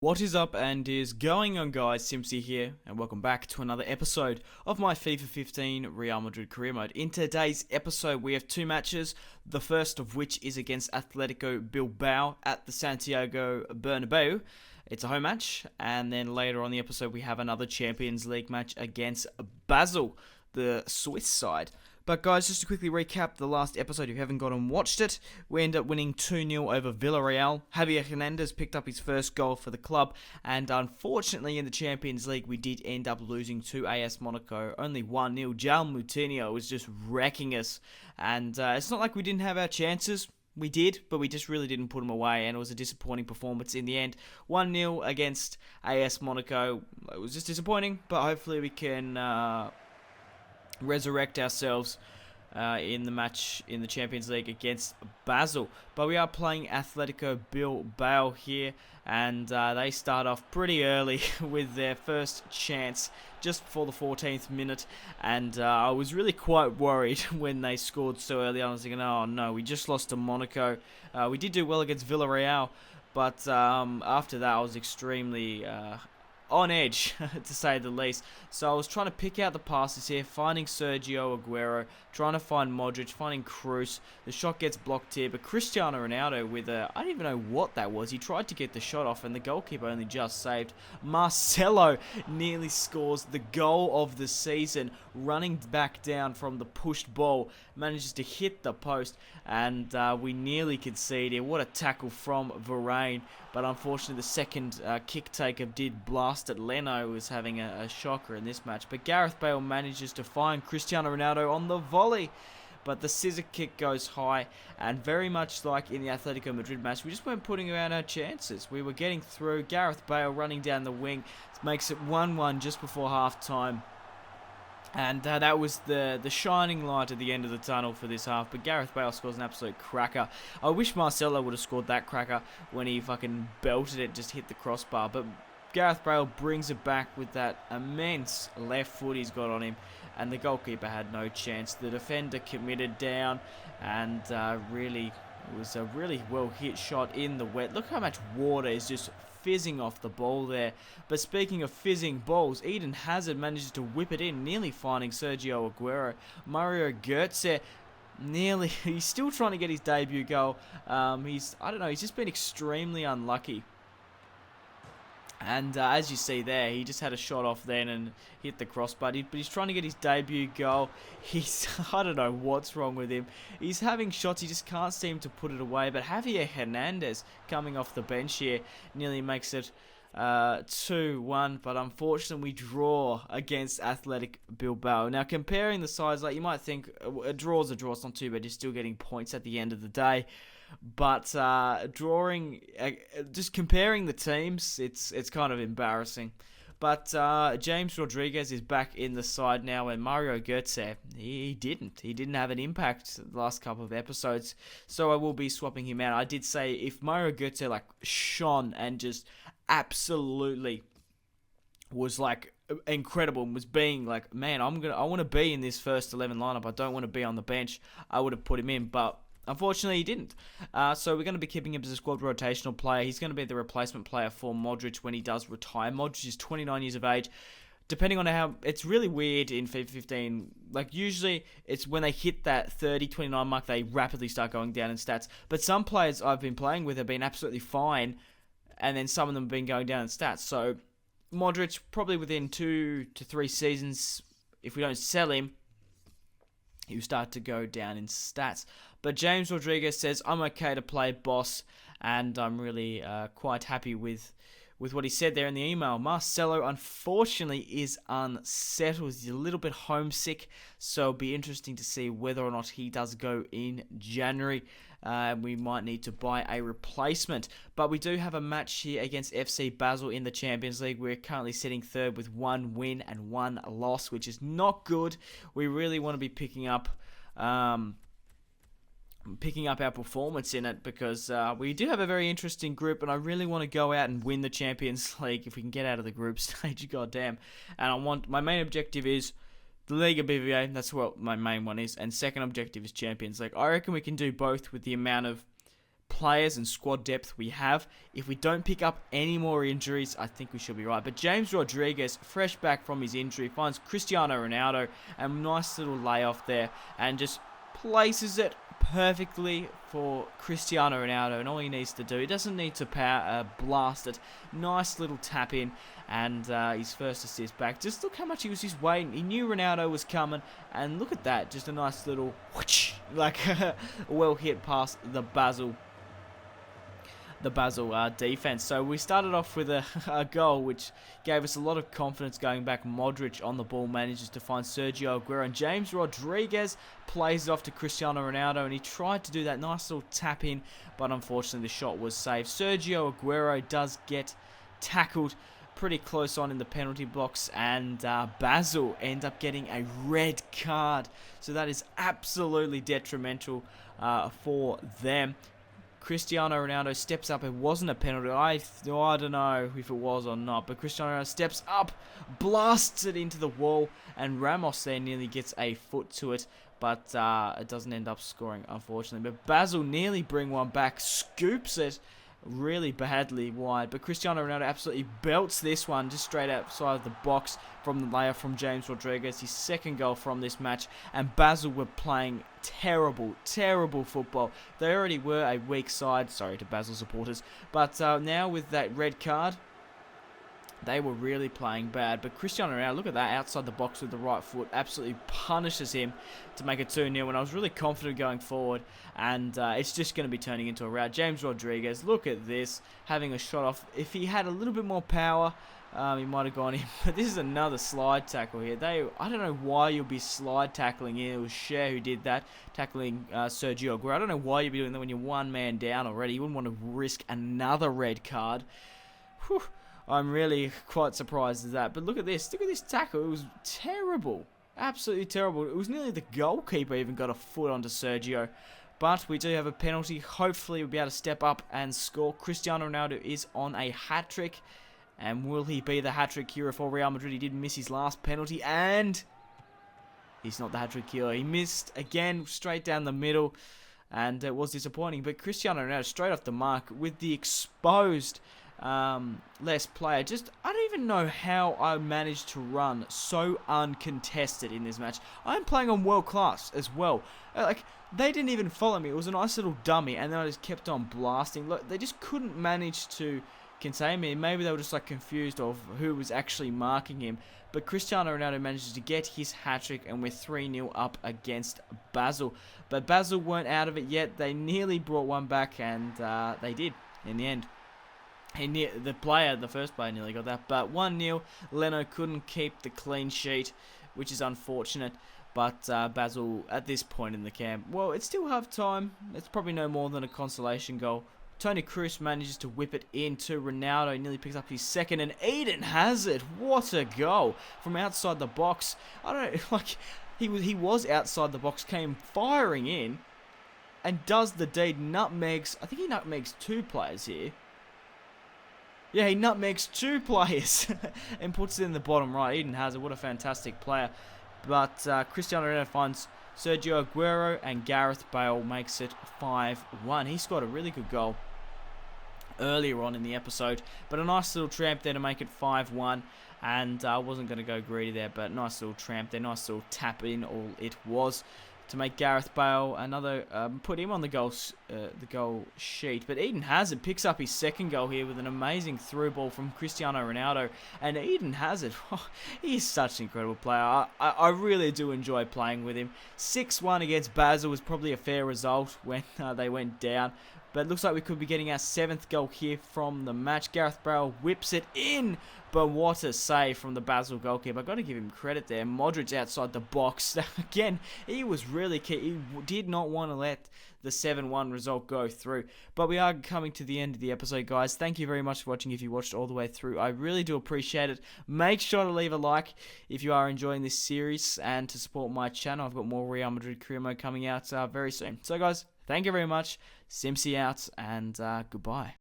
What is up and is going on, guys? Simpzy here, and welcome back to another episode of my FIFA 15 Real Madrid Career Mode. In today's episode, we have two matches, the first of which is against Atletico Bilbao at the Santiago Bernabeu. It's a home match, and then later on the episode, we have another Champions League match against Basel, the Swiss side. But guys, just to quickly recap the last episode, if you haven't gone and watched it, we end up winning 2-0 over Villarreal. Javier Hernandez picked up his first goal for the club, and unfortunately in the Champions League, we did end up losing to AS Monaco, only 1-0. João Moutinho was just wrecking us, and it's not like we didn't have our chances. We did, but we just really didn't put them away, and it was a disappointing performance in the end. 1-0 against AS Monaco. It was just disappointing, but hopefully we can resurrect ourselves in the match in the Champions League against Basel. But we are playing Atletico Bilbao here, and they start off pretty early with their first chance just before the 14th minute, and I was really quite worried when they scored so early. I was thinking, oh no, we just lost to Monaco. We did do well against Villarreal, but after that I was extremely on edge, to say the least. So I was trying to pick out the passes here, finding Sergio Aguero, trying to find Modric, finding Kroos. The shot gets blocked here, but Cristiano Ronaldo with a, I don't even know what that was. He tried to get the shot off, and the goalkeeper only just saved. Marcelo nearly scores the goal of the season, running back down from the pushed ball, manages to hit the post, and we nearly concede here. What a tackle from Varane, but unfortunately the second kick taker did blast at Leno, who was having a shocker in this match. But Gareth Bale manages to find Cristiano Ronaldo on the volley, but the scissor kick goes high, and very much like in the Atletico Madrid match, we just weren't putting around our chances. We were getting through. Gareth Bale running down the wing makes it 1-1 just before half time. And that was the shining light at the end of the tunnel for this half. But Gareth Bale scores an absolute cracker. I wish Marcelo would have scored that cracker when he fucking belted it, just hit the crossbar. But Gareth Bale brings it back with that immense left foot he's got on him. And the goalkeeper had no chance. The defender committed down, and really, it was a really well hit shot in the wet. Look how much water is just fizzing off the ball there. But speaking of fizzing balls, Eden Hazard manages to whip it in, nearly finding Sergio Aguero. Mario Götze he's still trying to get his debut goal. He's just been extremely unlucky. And as you see there, he just had a shot off then and hit the crossbar. But he's trying to get his debut goal. I don't know what's wrong with him. He's having shots, he just can't seem to put it away. But Javier Hernandez, coming off the bench here, nearly makes it 2-1. But unfortunately, we draw against Athletic Bilbao. Now, comparing the sides, like you might think, a draw's a draw, it's not too bad. You're still getting points at the end of the day. But just comparing the teams, it's kind of embarrassing. But James Rodriguez is back in the side now, and Mario Götze, he didn't have an impact the last couple of episodes, so I will be swapping him out. I did say if Mario Götze shone and just absolutely was incredible and was being man, I want to be in this first 11 lineup. I don't want to be on the bench. I would have put him in, but unfortunately, he didn't. So we're going to be keeping him as a squad rotational player. He's going to be the replacement player for Modric when he does retire. Modric is 29 years of age. Depending on how... It's really weird in FIFA 15. Usually, it's when they hit that 30, 29 mark, they rapidly start going down in stats. But some players I've been playing with have been absolutely fine, and then some of them have been going down in stats. So, Modric, probably within 2 to 3 seasons, if we don't sell him, he'll start to go down in stats. But James Rodriguez says, I'm okay to play boss, and I'm really quite happy with what he said there in the email. Marcelo, unfortunately, is unsettled. He's a little bit homesick, so it'll be interesting to see whether or not he does go in January. We might need to buy a replacement. But we do have a match here against FC Basel in the Champions League. We're currently sitting third with 1 win and 1 loss, which is not good. We really want to be picking up our performance in it, because we do have a very interesting group, and I really want to go out and win the Champions League if we can get out of the group stage. Goddamn! And my main objective is the Liga BVA. That's what my main one is, and second objective is Champions League. I reckon we can do both with the amount of players and squad depth we have, if we don't pick up any more injuries, I think we should be right. But James Rodriguez, fresh back from his injury, finds Cristiano Ronaldo, and a nice little layoff there, and just places it perfectly for Cristiano Ronaldo, and all he needs to do, he doesn't need to blast it, nice little tap in, and his first assist back. Just look how much he was just waiting. He knew Ronaldo was coming, and look at that, just a nice little whoosh, like well hit past the Basel defense. So we started off with a goal which gave us a lot of confidence going back. Modric on the ball manages to find Sergio Aguero, and James Rodriguez plays it off to Cristiano Ronaldo, and he tried to do that nice little tap in, but unfortunately the shot was saved. Sergio Aguero does get tackled pretty close on in the penalty box, and Basel end up getting a red card, so that is absolutely detrimental for them. Cristiano Ronaldo steps up. It wasn't a penalty. I don't know if it was or not, but Cristiano Ronaldo steps up, blasts it into the wall, and Ramos there nearly gets a foot to it, but it doesn't end up scoring, unfortunately. But Basel nearly bring one back, scoops it really badly wide, but Cristiano Ronaldo absolutely belts this one just straight outside of the box from the layup from James Rodriguez, his second goal from this match. And Basel were playing terrible football. They already were a weak side, sorry to Basel supporters, but now with that red card, they were really playing bad. But Cristiano Ronaldo, look at that, outside the box with the right foot, absolutely punishes him to make it 2-0, and I was really confident going forward, and it's just going to be turning into a rout. James Rodriguez, look at this, having a shot off. If he had a little bit more power, he might have gone in, but this is another slide tackle here. I don't know why you'll be slide tackling here. It was Cher who did that, tackling Sergio Aguero. I don't know why you'd be doing that when you're one man down already. You wouldn't want to risk another red card. Whew. I'm really quite surprised at that. But look at this. Look at this tackle. It was terrible. Absolutely terrible. It was nearly the goalkeeper even got a foot onto Sergio. But we do have a penalty. Hopefully we'll be able to step up and score. Cristiano Ronaldo is on a hat-trick. And will he be the hat-trick hero for Real Madrid? He did miss his last penalty. And he's not the hat-trick hero. He missed again straight down the middle. And it was disappointing. But Cristiano Ronaldo straight off the mark with the exposed less player. I don't even know how I managed to run so uncontested in this match. I'm playing on world class as well. Like, they didn't even follow me. It was a nice little dummy, and then I just kept on blasting. Look, they just couldn't manage to contain me. Maybe they were just like confused of who was actually marking him. But Cristiano Ronaldo manages to get his hat-trick, and we're 3-0 up against Basel. But Basel weren't out of it yet. They nearly brought one back, and they did in the end. The first player nearly got that, but 1-0. Leno couldn't keep the clean sheet, which is unfortunate. But Basel, at this point in the camp, well, it's still half-time. It's probably no more than a consolation goal. Toni Kroos manages to whip it into Ronaldo. He nearly picks up his second, and Eden Hazard, what a goal from outside the box. I don't know, like, he was outside the box, came firing in, and does the deed. Nutmegs, I think he nutmegs 2 players here. Yeah, he nutmegs 2 players and puts it in the bottom right. Eden Hazard, what a fantastic player. But Cristiano Ronaldo finds Sergio Aguero, and Gareth Bale makes it 5-1. He scored a really good goal earlier on in the episode, but a nice little tramp there to make it 5-1. And I wasn't going to go greedy there, but nice little tramp there, nice little tap in, all it was, to make Gareth Bale another, put him on the goal sheet. But Eden Hazard picks up his second goal here with an amazing through ball from Cristiano Ronaldo. And Eden Hazard, he is such an incredible player. I really do enjoy playing with him. 6-1 against Basel was probably a fair result when they went down. But it looks like we could be getting our 7th goal here from the match. Gareth Bale whips it in, but what a save from the Basel goalkeeper. I've got to give him credit there. Modric outside the box. Again, he was really key. He did not want to let the 7-1 result go through. But we are coming to the end of the episode, guys. Thank you very much for watching if you watched all the way through. I really do appreciate it. Make sure to leave a like if you are enjoying this series, and to support my channel. I've got more Real Madrid Career Mode coming out very soon. So, guys, thank you very much. Simpzy out, and goodbye.